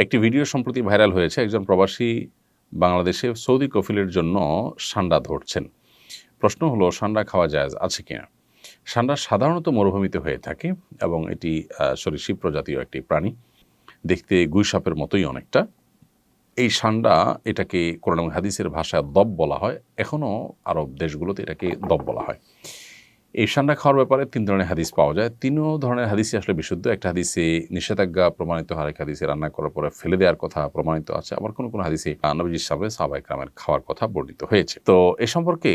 একটি ভিডিও সম্প্রতি ভাইরাল হয়েছে। একজন প্রবাসী বাংলাদেশে সৌদি কফিলের জন্য সান্ডা ধরছেন। প্রশ্ন হলো, সান্ডা খাওয়া জায়েজ আছে কিনা? সান্ডা সাধারণত মরুভূমিতে হয়ে থাকে এবং এটি সরীসৃপ প্রজাতীয় একটি প্রাণী, দেখতে গুই সাপের মতোই অনেকটা। এই সান্ডা, এটাকে কোরআন এবং হাদিসের ভাষায় দব বলা হয়। এখনও আরব দেশগুলোতে এটাকে দব বলা হয়। এই সান্ডা খাওয়ার ব্যাপারে ৩ ধরনের হাদিস পাওয়া যায়। ৩ ধরনের হাদিসই আসলে বিশুদ্ধ। একটা হাদিসে নিষেধাজ্ঞা প্রমাণিত হয়, এক হাদিসে রান্না করার পরে ফেলে দেওয়ার কথা প্রমাণিত আছে, আবার কোনো কোনো হাদিসে নবীজির সামনে সাহাবায়ে কেরামের খাওয়ার কথা বর্ণিত হয়েছে। তো এ সম্পর্কে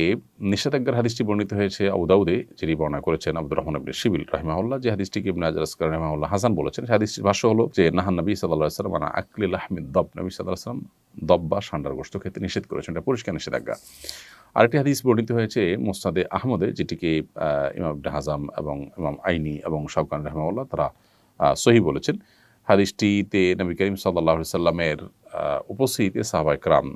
নিষেধাজ্ঞার হাদিসটি বর্ণিত হয়েছে আবু দাউদে, যিনি বর্ণনা করেছেন আব্দুর রহমান ইবনে শিবিল রাহিমাহুল্লাহ। যে হাদিসটিকে ইবনে হাজার আসকালানি রাহিমাহুল্লাহ হাসান বলেছেন, সেই হাদিসটির ভাষ্য হলো যে নাহান নবী সাল্লাল্লাহু আলাইহি ওয়াসাল্লাম আন আকলি লাহমিদ দব, নবী সাল্লাল্লাহু আলাইহি ওয়াসাল্লাম দব বা সান্ডার গোশত খেতে নিষেধ করেছেন। এটা পরিষ্কার নিষেধাজ্ঞা। আরেকটি হাদিস বর্ণিত হয়েছে মুসনাদে আহমদে, যেটিকে ইমাম ইবনে হাজাম এবং ইমাম আইনি এবং শাওকানি রাহিমাহুল্লাহ তারা সহিহ বলেছেন। হাদিসটিতে নবী করিম সাল্লাল্লাহু আলাইহি সাল্লামের উপস্থিতিতে সাহাবায়ে কেরাম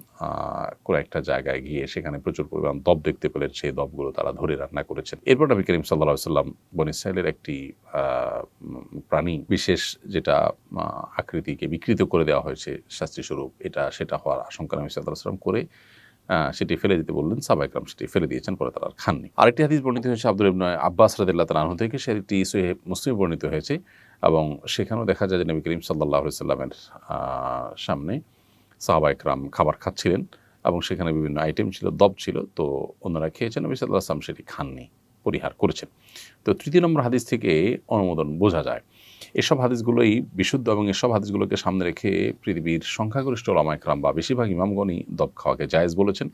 কোনো একটা জায়গায় গিয়ে সেখানে প্রচুর পরিমাণ দব দেখতে পেলেন। সেই দবগুলো তারা ধরে রান্না করেছেন। এরপর নবী করিম সাল্লাল্লাহু আলাইহি সাল্লাম বনী ইসরাঈলের একটি প্রাণী বিশেষ, যেটা আকৃতিকে বিকৃত করে দেওয়া হয়েছে শাস্তিস্বরূপ, সেটা হওয়ার আশঙ্কা নবী সাল্লাল্লাহু আলাইহি সাল্লাম করে সেটি ফেলে দিতে বললেন। সাহাবায়ে কেরাম সেটি ফেলে দিয়েছেন, পরে তারা আর খাননি। আরেকটি হাদিস বর্ণিত হয়েছে আব্দুল্লাহ ইবনে আব্বাস রাদিয়াল্লাহু তাআলা আনহু থেকে, সেটি সহিহ মুসলিমে বর্ণিত হয়েছে এবং সেখানেও দেখা যায় যে নবী করিম সাল্লাল্লাহু আলাইহি সাল্লামের সামনে সাহাবায়ে কেরাম খাবার খাচ্ছিলেন এবং সেখানে বিভিন্ন আইটেম ছিল, দব ছিল। তো অন্যরা খেয়েছেন, নবী সাল্লাল্লাহু আলাইহি সাল্লাম সেটি খাননি, পরিহার করেছেন। তো ৩য় নম্বর হাদিস থেকে অনুমোদন বোঝা যায়। এসব হাদিসগুলোই বিশুদ্ধ এবং এসব হাদিসগুলোকে সামনে রেখে পৃথিবীর সংখ্যাগরিষ্ঠ ওলামায়ে কেরাম বা বেশিরভাগ ইমামগণই দব খাওয়াকে জায়েজ বলেছেন।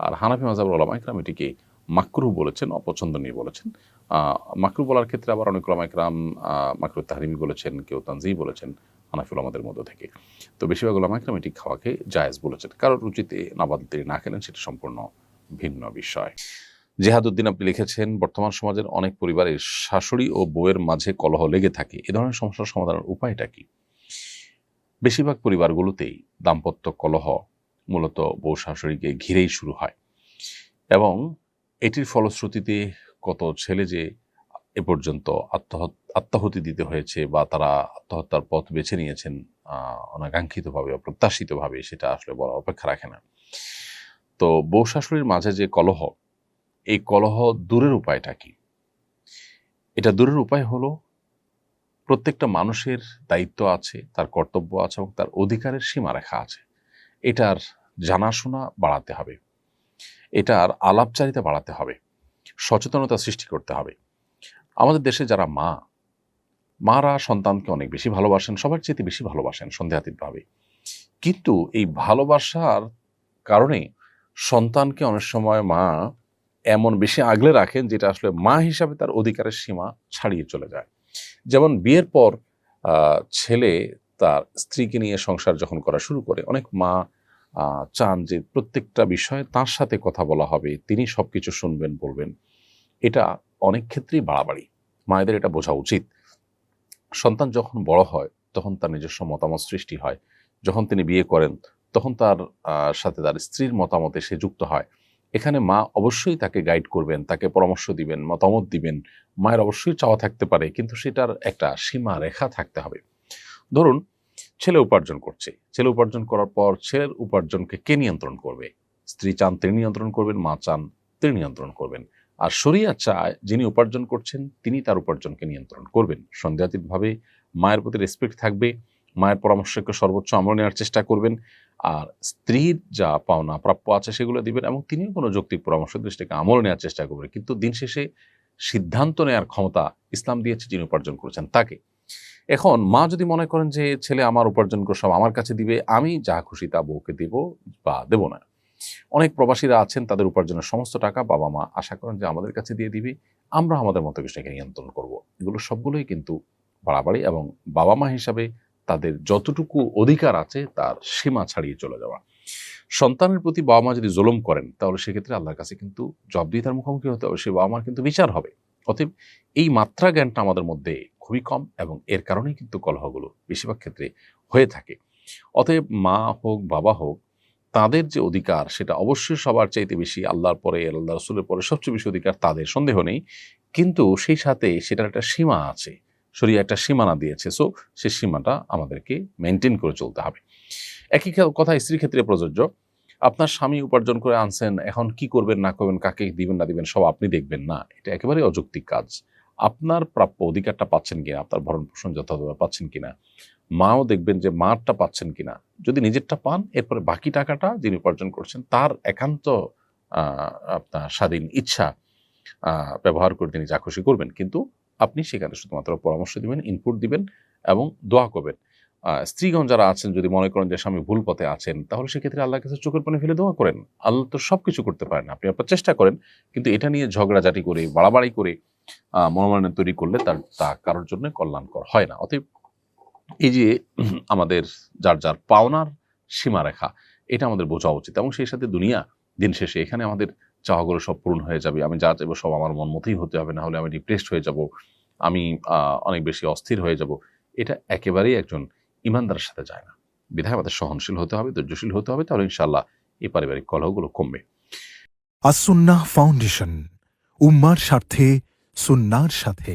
আর হানাফি মাযহাবের ওলামায়ে কেরাম এটিকে মাকরুহ বলেছেন, অপছন্দনীয় বলেছেন। মাকরুহ বলার ক্ষেত্রে আবার অনেক ওলামায়ে কেরাম মাকরুহ তাহরিমি বলেছেন, কেউ তানজিহ বলেছেন হানাফি ওলামাদের মধ্য থেকে। তো বেশিরভাগ ওলামায়ে কেরাম এটি খাওয়াকে জায়েজ বলেছেন। কারোর রুচিতে নাবাদল তিনি না খেলেন, সেটি সম্পূর্ণ ভিন্ন বিষয়। জেহাদউদ্দিন আপনি লিখেছেন, বর্তমান সমাজের অনেক পরিবারে শাশুড়ি ও বউয়ের মাঝে কলহ লেগে থাকে। এ ধরনের সমস্যার সমাধানের উপায়টা কি? বেশিরভাগ পরিবারগুলোতেই দাম্পত্য কলহ মূলত বউ শাশুড়িকে ঘিরেই শুরু হয় এবং এটির ফলশ্রুতিতে কত ছেলে যে এ পর্যন্ত আত্মাহুতি দিতে হয়েছে বা তারা আত্মহত্যার পথ বেছে নিয়েছেন অনাকাঙ্ক্ষিতভাবে, অপ্রত্যাশিতভাবে, সেটা আসলে বলার অপেক্ষা রাখে না। তো বউ শাশুড়ির মাঝে যে কলহ, এই কলহ দূরের উপায়টা কি? এটা দূরের উপায় হলো, প্রত্যেকটা মানুষের দায়িত্ব আছে, তার কর্তব্য আছে এবং তার অধিকারের সীমারেখা আছে। এটার জানাশোনা বাড়াতে হবে, এটার আলাপচারিতা বাড়াতে হবে, সচেতনতা সৃষ্টি করতে হবে। আমাদের দেশে যারা মারা সন্তানকে অনেক বেশি ভালোবাসেন, সবার চেয়ে বেশি ভালোবাসেন সন্দেহাতীতভাবে। কিন্তু এই ভালোবাসার কারণে সন্তানকে অনেক সময় মা এমন বেশি আগলে রাখেন, যেটা আসলে মা হিসাবে তার অধিকারের সীমা ছাড়িয়ে চলে যায়। যেমন বিয়ের পর ছেলে তার স্ত্রীকে নিয়ে সংসার যখন করা শুরু করে, অনেক মা চান যে প্রত্যেকটা বিষয়ে তার সাথে কথা বলা হবে, তিনি সবকিছু শুনবেন, বলবেন। এটা অনেক ক্ষেত্রেই বাড়াবাড়ি। মায়েদের এটা বোঝা উচিত। সন্তান যখন বড় হয় তখন তার নিজস্ব মতামত সৃষ্টি হয়। যখন তিনি বিয়ে করেন তখন তার সাথে তার স্ত্রীর মতামতে সে যুক্ত হয়। এখানে মা অবশ্যই তাকে গাইড করবেন, তাকে পরামর্শ দিবেন, মতামত দিবেন। মায়ের অবশ্যই চাওয়া থাকতে পারে, কিন্তু সেটার একটা সীমা রেখা থাকতে হবে। ধরুন, ছেলে উপার্জন করছে, ছেলে উপার্জন করার পর ছেলের উপার্জনকে কে নিয়ন্ত্রণ করবে? স্ত্রী চান তিনি নিয়ন্ত্রণ করবেন, মা চান তিনি নিয়ন্ত্রণ করবেন। আর শরিয়ত চায় যিনি উপার্জন করছেন তিনি তার উপার্জনকে নিয়ন্ত্রণ করবেন। সন্দেহাতীতভাবে মায়ের প্রতি রেসপেক্ট থাকবে, মায়ের পরামর্শকে সর্বোচ্চ আমল নেওয়ার চেষ্টা করবেন, আর স্ত্রীর যা পাওনা প্রাপ্য আছে সেগুলো দিবেন এবং তিনিও কোনো যৌক্তিক পরামর্শ দৃষ্টিকে আমল নেওয়ার চেষ্টা করবেন। কিন্তু দিন শেষে সিদ্ধান্ত নেওয়ার ক্ষমতা ইসলাম দিয়েছে যিনি উপার্জন করেছেন তাকে। এখন মা যদি মনে করেন যে ছেলে আমার উপার্জন করে সব আমার কাছে দিবে, আমি যা খুশি তা বউকে দেব বা দেব না। অনেক প্রবাসীরা আছেন, তাদের উপার্জনের সমস্ত টাকা বাবা মা আশা করেন যে আমাদের কাছে দিয়ে দিবে, আমরা আমাদের মতো বিষয়কে নিয়ন্ত্রণ করব। এগুলো সবগুলোই কিন্তু বাড়াবাড়ি এবং বাবা মা হিসাবে তাদের যতটুকু অধিকার আছে তার সীমা ছাড়িয়ে চলে যাওয়া। সন্তানের প্রতি বাবা মা যদি জুলুম করেন তাহলে সেক্ষেত্রে আল্লাহর কাছে কিন্তু জবাবদিহিতার মুখোমুখি হতে হবে, সে বাবা মার কিন্তু বিচার হবে। অতএব এই মাত্রা জ্ঞানটা আমাদের মধ্যে খুবই কম এবং এর কারণেই কিন্তু কলহগুলো বেশিরভাগ ক্ষেত্রে হয়ে থাকে। অতএব মা হোক বাবা হোক, তাদের যে অধিকার সেটা অবশ্যই সবার চাইতে বেশি, আল্লাহর পরে আল্লাহ রসুলের পরে সবচেয়ে বেশি অধিকার তাদের, সন্দেহ নেই। কিন্তু সেই সাথে সেটার একটা সীমা আছে। শরীয়ত একটা সীমানা দিয়েছে, সো সেই সীমাটা আমাদেরকে মেনটেন করে চলতে হবে। একই কথা স্ত্রীর ক্ষেত্রে প্রযোজ্য। আপনার স্বামী উপার্জন করে আনছেন, এখন কি করবেন না করবেন, কাকে দিবেন না দিবেন সব আপনি দেখবেন না, এটা একেবারেই অযৌক্তিক কাজ। আপনার প্রাপ্য অধিকারটা পাচ্ছেন কিনা, আপনার ভরণ পোষণ যথাযথ পাচ্ছেন কিনা, মাও দেখবেন যে মারটা পাচ্ছেন কিনা। যদি নিজেরটা পান, এরপরে বাকি টাকাটা যিনি উপার্জন করছেন তার একান্ত আপনার স্বাধীন ইচ্ছা ব্যবহার করে তিনি যা খুশি করবেন, কিন্তু আপনি সেখানে শুধুমাত্র পরামর্শ দিবেন, ইনপুট দিবেন এবং দোয়া করবেন। স্ত্রীগণ যারা আছেন, যদি মনে করেন যে স্বামী ভুল পথে আছেন, তাহলে সেক্ষেত্রে আল্লাহর কাছে চোখের পানি ফেলে দোয়া করেন। আল্লাহ তো সব কিছু করতে পারেন, আপনি আপনার চেষ্টা করেন, কিন্তু এটা নিয়ে ঝগড়াঝাটি করে বাড়াবাড়ি করে মনোমালিন্য তৈরি করলে তা কারোর জন্য কল্যাণকর হয় না। অতএব এই যে আমাদের যার যার পাওনার সীমারেখা, এটা আমাদের বোঝা উচিত, এবং সেই সাথে দুনিয়া দিন শেষে এখানে আমাদের চাওয়াগুলো সব পূরণ হয়ে যাবে। আমি যা চাইবো সব আমার মন মতোই হতে হবে, না হলে আমি ডিপ্রেসড হয়ে যাব, আমি অনেক বেশি অস্থির হয়ে যাব। এটা একেবারেই একজন ইমানদারের সাথে যায় না। বিধায় আমাদের সহনশীল হতে হবে, ধৈর্যশীল হতে হবে, তাহলে ইনশাআল্লাহ এই পারিবারিক কলহগুলো কমবে। আস-সুন্নাহ ফাউন্ডেশন, উম্মার স্বার্থে সুন্নাহর সাথে।